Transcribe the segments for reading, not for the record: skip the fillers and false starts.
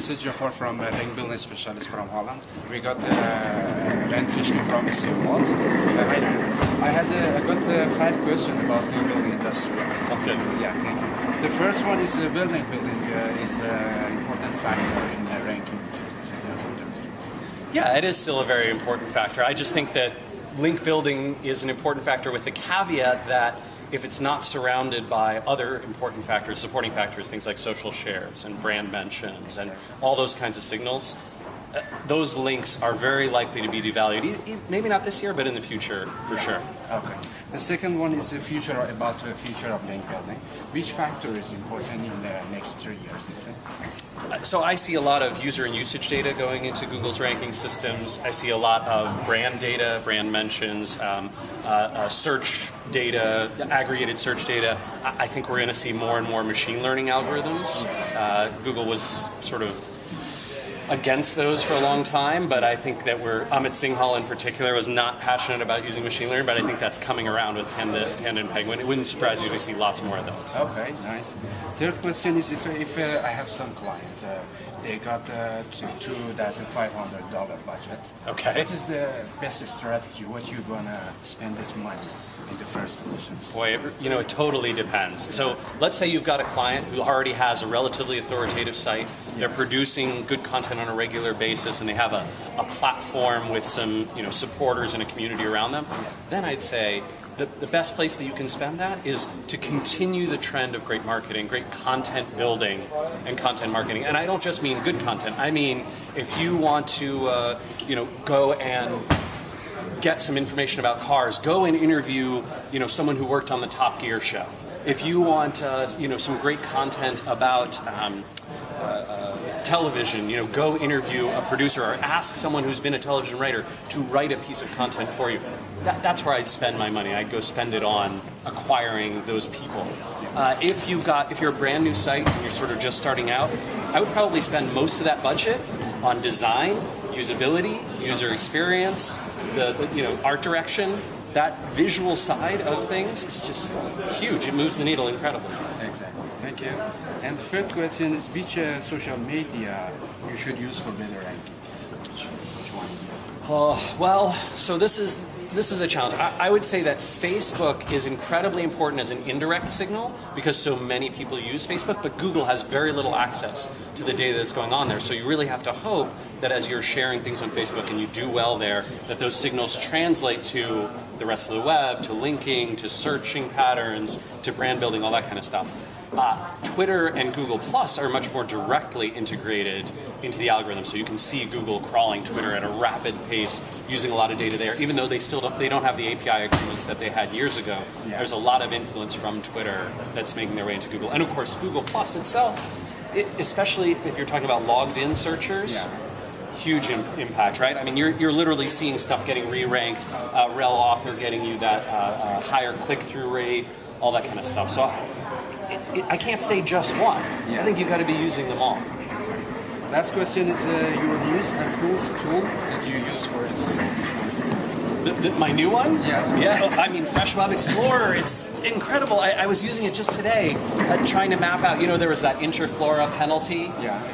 This is Jafar from Linkbuilding Specialist from Holland. We got rent fishing from CMOs. I got 5 questions about the building industry. Sounds good. Yeah, thank you. The first one is building is an important factor in ranking. Yeah, it is still a very important factor. I just think that link building is an important factor with the caveat that if it's not surrounded by other important factors, supporting factors, things like social shares and brand mentions and all those kinds of signals, those links are very likely to be devalued. Maybe not this year, but in the future, for sure. Okay. The second one is the future about the future of link building. Which factor is important in the next 3 years? So I see a lot of user and usage data going into Google's ranking systems. I see a lot of brand data, brand mentions, search data, aggregated search data. I think we're going to see more and more machine learning algorithms. Google was sort of against those for a long time, but I think that Amit Singhal in particular was not passionate about using machine learning, but I think that's coming around with Panda and Penguin. It wouldn't surprise me if we see lots more of those. Okay, nice. Third question is if I have some client, they got $2,500 budget. Okay. What is the best strategy? What you gonna spend this money in the first position? Boy, it totally depends. So let's say you've got a client who already has a relatively authoritative site. They're producing good content on a regular basis, and they have a platform with some supporters and a community around them. Then I'd say the best place that you can spend that is to continue the trend of great marketing, great content building and content marketing. And I don't just mean good content. I mean, if you want to go and get some information about cars, go and interview someone who worked on the Top Gear show. If you want some great content about television, go interview a producer or ask someone who's been a television writer to write a piece of content for you. That's where I'd spend my money. I'd go spend it on acquiring those people. If you're a brand new site and you're sort of just starting out, I would probably spend most of that budget on design, usability, user experience, the art direction. That visual side of things is just huge. It moves the needle incredibly. Exactly. Thank you. And the third question is which social media you should use for better ranking? Which one? Well, so this is a challenge. I would say that Facebook is incredibly important as an indirect signal because so many people use Facebook, but Google has very little access to the data that's going on there. So you really have to hope that as you're sharing things on Facebook and you do well there, that those signals translate to the rest of the web, to linking, to searching patterns, to brand building, all that kind of stuff. Twitter and Google Plus are much more directly integrated into the algorithm, so you can see Google crawling Twitter at a rapid pace, using a lot of data there. Even though they don't have the API agreements that they had years ago, there's a lot of influence from Twitter that's making their way into Google. And of course, Google Plus itself, especially if you're talking about logged-in searchers. Huge impact, right? I mean, you're literally seeing stuff getting re-ranked, rel author getting you that higher click-through rate, all that kind of stuff. So I can't say just one. I think you've got to be using them all. Last question is your newest and coolest tool that you use for SEO. My new one? Yeah. I mean, Fresh Web Explorer, it's incredible. I was using it just today, trying to map out, there was that Interflora penalty.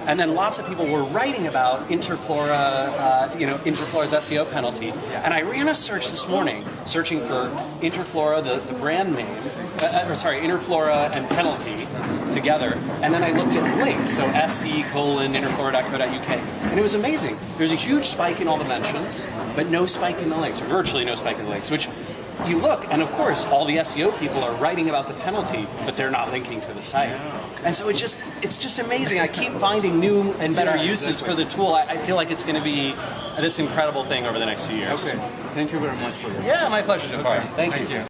And then lots of people were writing about Interflora, Interflora's SEO penalty. And I ran a search this morning, searching for Interflora, the brand name, Interflora and penalty together. And then I looked at links, so sd:/interflora.co.uk. And it was amazing. There's a huge spike in all the mentions, but no spike in the links, or virtually no spike in the links, which you look, and of course, all the SEO people are writing about the penalty, but they're not linking to the site. And so it's just amazing. I keep finding new and better uses for the tool. I feel like it's going to be this incredible thing over the next few years. Okay. Thank you very much for that. Yeah, my pleasure, Jafar. Okay. Thank you.